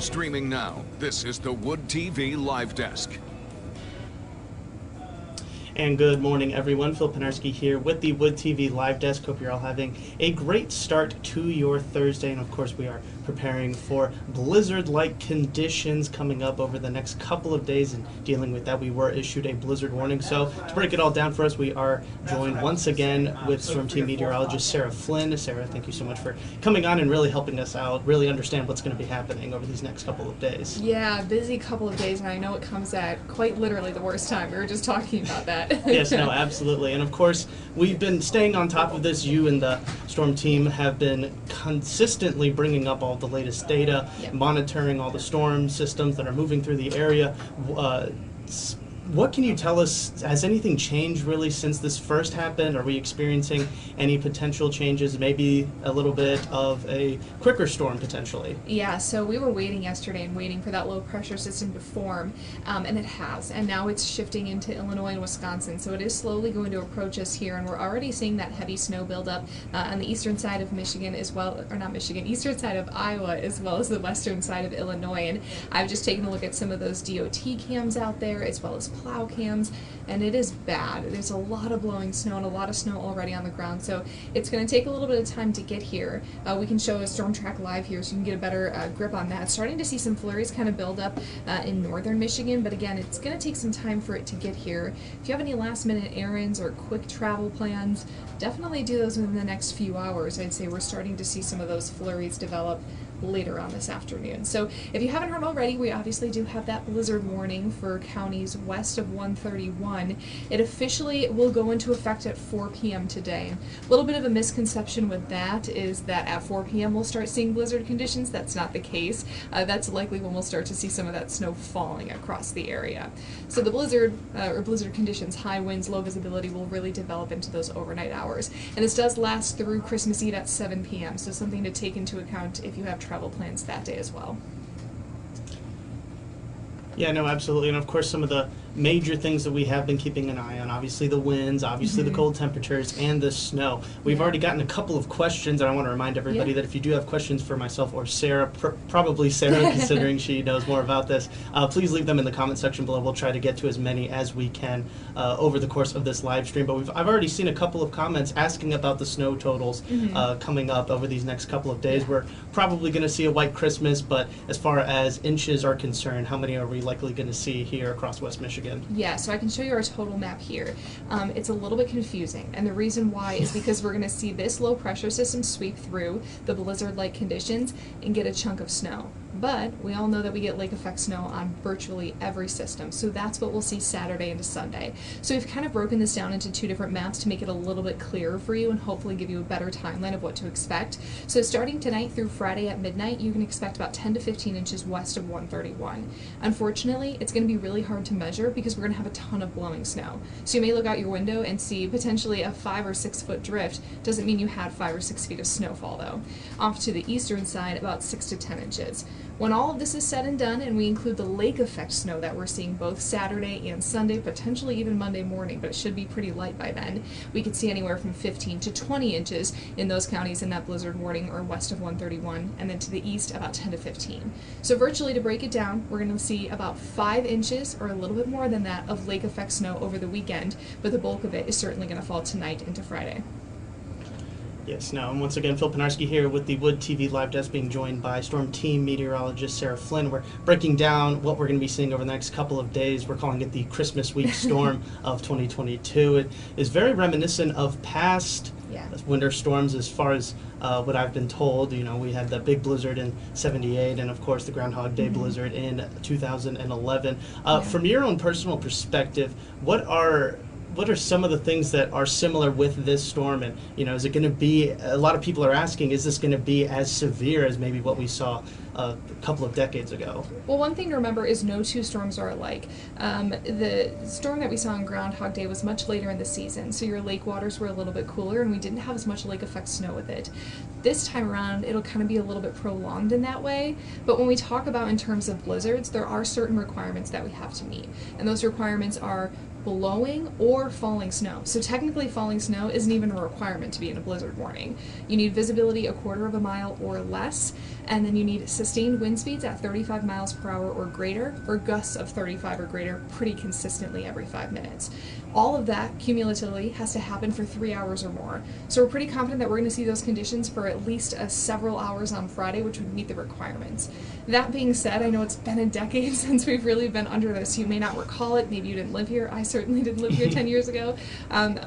Streaming now, this is the Wood TV Live Desk. And good morning, everyone. Phil Penarski here with the Wood TV Live Desk. Hope you're all having a great start to your Thursday. And of course, we are preparing for blizzard-like conditions coming up over the next couple of days. And dealing with that, we were issued a blizzard warning. So to break it all down for us, we are joined once again with Storm Team meteorologist Sarah Flynn. Sarah, thank you so much for coming on and really helping us out, really understand what's going to be happening over these next couple of days. Yeah, busy couple of days, and I know it comes at quite literally the worst time. We were just talking about that. Yes, no, absolutely. And of course, we've been staying on top of this. You and the Storm team have been consistently bringing up all the latest data, monitoring all the storm systems that are moving through the area. What can you tell us? Has anything changed really since this first happened? Are we experiencing any potential changes, maybe a little bit of a quicker storm potentially? Yeah, so we were waiting yesterday and waiting for that low pressure system to form, and it has. And now it's shifting into Illinois and Wisconsin. So it is slowly going to approach us here, and we're already seeing that heavy snow buildup on the eastern side of Michigan as well, or not Michigan, eastern side of Iowa as well as the western side of Illinois. And I've just taken a look at some of those DOT cams out there as well as plow cams, and it is bad. There's a lot of blowing snow and a lot of snow already on the ground, so it's going to take a little bit of time to get here. We can show a storm track live here so you can get a better grip on that. Starting to see some flurries kind of build up in northern Michigan, but again, it's going to take some time for it to get here. If you have any last minute errands or quick travel plans, definitely do those within the next few hours. I'd say we're starting to see some of those flurries develop later on this afternoon. So if you haven't heard already, we obviously do have that blizzard warning for counties west of 131. It officially will go into effect at 4 p.m. today. A little bit of a misconception with that is that at 4 p.m. we'll start seeing blizzard conditions. That's not the case. That's likely when we'll start to see some of that snow falling across the area. So the blizzard or blizzard conditions, high winds, low visibility, will really develop into those overnight hours. And this does last through Christmas Eve at 7 p.m. So something to take into account if you have travel plans that day as well. Yeah, no, absolutely. And of course, some of the major things that we have been keeping an eye on, obviously the winds, obviously the cold temperatures, and the snow. We've already gotten a couple of questions, and I want to remind everybody that if you do have questions for myself or Sarah, probably Sarah, considering she knows more about this, please leave them in the comment section below. We'll try to get to as many as we can over the course of this live stream. But I've already seen a couple of comments asking about the snow totals coming up over these next couple of days. We're probably going to see a white Christmas, but as far as inches are concerned, how many are we likely going to see here across West Michigan? Yeah, so I can show you our total map here. It's a little bit confusing, and the reason why is because we're going to see this low pressure system sweep through the blizzard-like conditions and get a chunk of snow. But we all know that we get lake effect snow on virtually every system, so that's what we'll see Saturday into Sunday. So we've kind of broken this down into two different maps to make it a little bit clearer for you and hopefully give you a better timeline of what to expect. So starting tonight through Friday at midnight, you can expect about 10 to 15 inches west of 131. Unfortunately, it's going to be really hard to measure because we're going to have a ton of blowing snow. So you may look out your window and see potentially a 5 or 6 foot drift. Doesn't mean you had 5 or 6 feet of snowfall though. Off to the eastern side, about 6 to 10 inches. When all of this is said and done, and we include the lake effect snow that we're seeing both Saturday and Sunday, potentially even Monday morning, but it should be pretty light by then, we could see anywhere from 15 to 20 inches in those counties in that blizzard warning or west of 131, and then to the east about 10 to 15. So virtually, to break it down, we're going to see about 5 inches or a little bit more than that of lake effect snow over the weekend, but the bulk of it is certainly going to fall tonight into Friday. Yes, now, and once again, Phil Penarski here with the Wood TV Live Desk, being joined by Storm Team meteorologist Sarah Flynn. We're breaking down what we're going to be seeing over the next couple of days. We're calling it the Christmas week storm of 2022. It is very reminiscent of past winter storms as far as what I've been told. You know, we had the big blizzard in '78 and, of course, the Groundhog Day blizzard in 2011. From your own personal perspective, what are some of the things that are similar with this storm? And, you know, is it going to be, a lot of people are asking, is this going to be as severe as maybe what we saw a couple of decades ago? Well, one thing to remember is no two storms are alike. The storm that we saw on Groundhog Day was much later in the season, so your lake waters were a little bit cooler and we didn't have as much lake effect snow with it. This time around, it'll kind of be a little bit prolonged in that way, but when we talk about in terms of blizzards, there are certain requirements that we have to meet, and those requirements are blowing or falling snow. So technically falling snow isn't even a requirement to be in a blizzard warning. You need visibility a quarter of a mile or less, and then you need sustained wind speeds at 35 miles per hour or greater, or gusts of 35 or greater pretty consistently every 5 minutes. All of that cumulatively has to happen for 3 hours or more. So we're pretty confident that we're going to see those conditions for at least several hours on Friday, which would meet the requirements. That being said, I know it's been a decade since we've really been under this. You may not recall it. Maybe you didn't live here. I certainly didn't live here 10 years ago.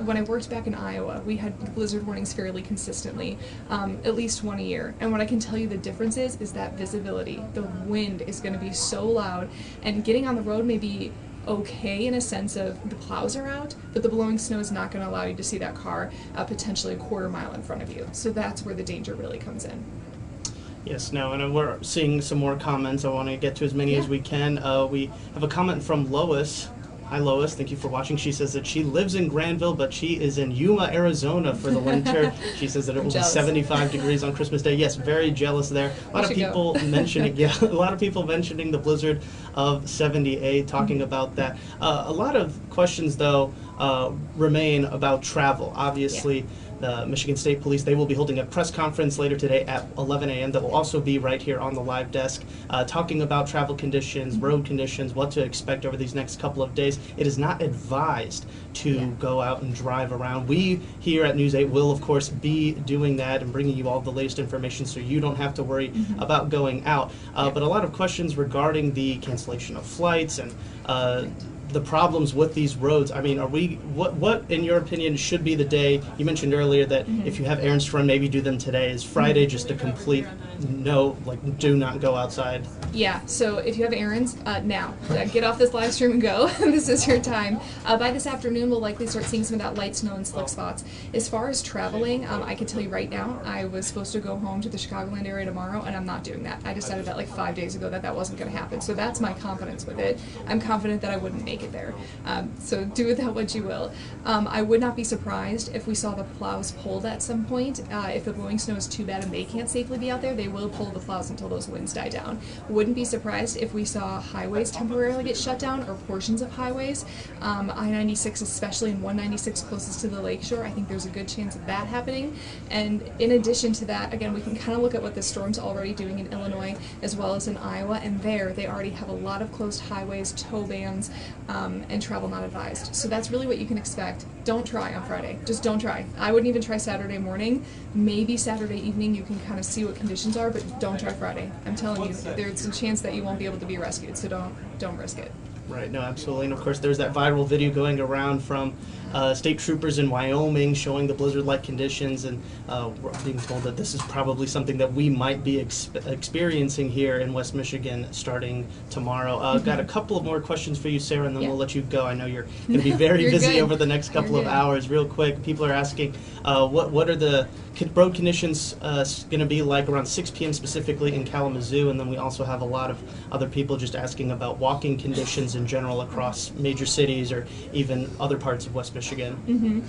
When I worked back in Iowa, we had blizzard warnings fairly consistently, at least one a year. And what I can tell you the difference is that visibility. The wind is going to be so loud, and getting on the road may be okay in a sense of the plows are out, but the blowing snow is not going to allow you to see that car potentially a quarter mile in front of you. So that's where the danger really comes in. Yes, no, and we're seeing some more comments. I want to get to as many as we can. We have a comment from Lois. Hi, Lois. Thank you for watching. She says that she lives in Granville, but she is in Yuma, Arizona for the winter. She says that it will be 75 degrees on Christmas Day. Yes, very jealous there. A lot of people mentioning, a lot of people mentioning the blizzard of 78, talking about that. A lot of questions, though, remain about travel. Obviously, the Michigan State Police, they will be holding a press conference later today at 11 a.m. that will also be right here on the live desk, talking about travel conditions, road conditions, what to expect over these next couple of days. It is not advised to go out and drive around. We here at News 8 will, of course, be doing that and bringing you all the latest information so you don't have to worry about going out. But a lot of questions regarding the cancellation of flights and the problems with these roads. I mean, what in your opinion should be the day? You mentioned earlier that if you have errands to run, maybe do them today. Is Friday just a complete no, like do not go outside? Yeah, so if you have errands, now. Get off this live stream and go. This is your time. By this afternoon, we'll likely start seeing some of that light snow and slick spots. As far as traveling, I can tell you right now, I was supposed to go home to the Chicagoland area tomorrow, and I'm not doing that. I decided that like 5 days ago that wasn't going to happen. So that's my confidence with it. I'm confident that I wouldn't make it there. So do with that what you will. I would not be surprised if we saw the plows pulled at some point. If the blowing snow is too bad and they can't safely be out there, they will pull the plows until those winds die down. Wouldn't be surprised if we saw highways temporarily get shut down, or portions of highways. I-96 especially, and 196 closest to the lakeshore, I think there's a good chance of that happening. And in addition to that, again, we can kind of look at what the storm's already doing in Illinois as well as in Iowa, and there they already have a lot of closed highways, tow bans, and travel not advised. So that's really what you can expect. Don't try on Friday. Just don't try. I wouldn't even try Saturday morning. Maybe Saturday evening you can kind of see what conditions are, but don't try Friday. I'm telling you, there's a chance that you won't be able to be rescued, so don't risk it. Right, no, absolutely. And of course, there's that viral video going around from state troopers in Wyoming showing the blizzard-like conditions, and we're being told that this is probably something that we might be experiencing here in West Michigan starting tomorrow. Got a couple of more questions for you, Sarah, and then we'll let you go. I know you're going to be very busy good. Over the next couple of hours. Real quick, people are asking, what are the road conditions going to be like around 6 p.m. specifically in Kalamazoo? And then we also have a lot of other people just asking about walking conditions in general across major cities or even other parts of West Michigan.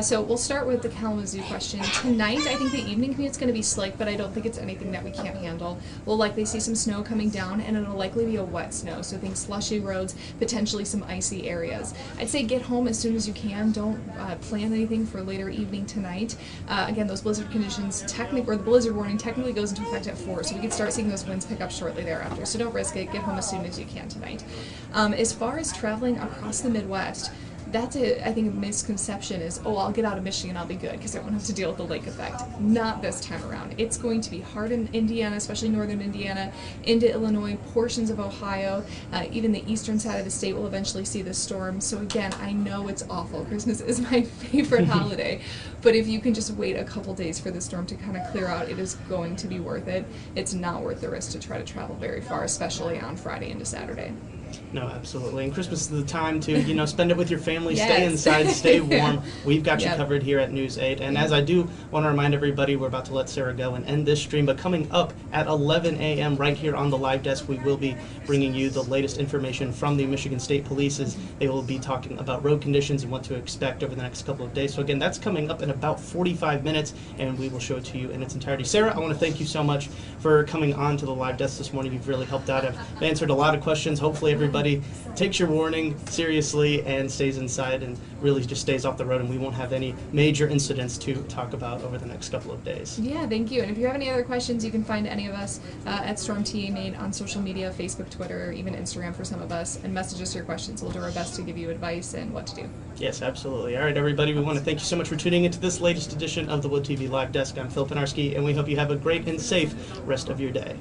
So we'll start with the Kalamazoo question. Tonight, I think the evening commute's going to be slick, but I don't think it's anything that we can't handle. We'll likely see some snow coming down, and it'll likely be a wet snow, so think slushy roads, potentially some icy areas. I'd say get home as soon as you can. Don't plan anything for later evening tonight. Again, those blizzard conditions, or the blizzard warning technically goes into effect at 4, so we could start seeing those winds pick up shortly thereafter. So don't risk it. Get home as soon as you can tonight. As far as traveling across the Midwest, that's I think a misconception is, oh, I'll get out of Michigan, I'll be good because I won't have to deal with the lake effect. Not this time around. It's going to be hard in Indiana, especially northern Indiana, into Illinois, portions of Ohio, even the eastern side of the state will eventually see this storm. So again, I know it's awful. Christmas is my favorite holiday, but if you can just wait a couple days for the storm to kind of clear out, it is going to be worth it. It's not worth the risk to try to travel very far, especially on Friday into Saturday. No, absolutely. And Christmas is the time to, spend it with your family, stay inside, stay warm. We've got you covered here at News 8. And as I do want to remind everybody, we're about to let Sarah go and end this stream. But coming up at 11 a.m. right here on the live desk, we will be bringing you the latest information from the Michigan State Police as they will be talking about road conditions and what to expect over the next couple of days. So again, that's coming up in about 45 minutes, and we will show it to you in its entirety. Sarah, I want to thank you so much for coming on to the live desk this morning. You've really helped out. I've answered a lot of questions. Hopefully everybody takes your warning seriously and stays inside and really just stays off the road, and we won't have any major incidents to talk about over the next couple of days. Yeah, thank you. And if you have any other questions, you can find any of us at Storm TA Maine on social media, Facebook, Twitter, even Instagram for some of us, and message us your questions. We'll do our best to give you advice and what to do. Yes, absolutely. All right, everybody, we want to thank you so much for tuning into this latest edition of the Wood TV Live Desk. I'm Phil Pinarski, and we hope you have a great and safe rest of your day.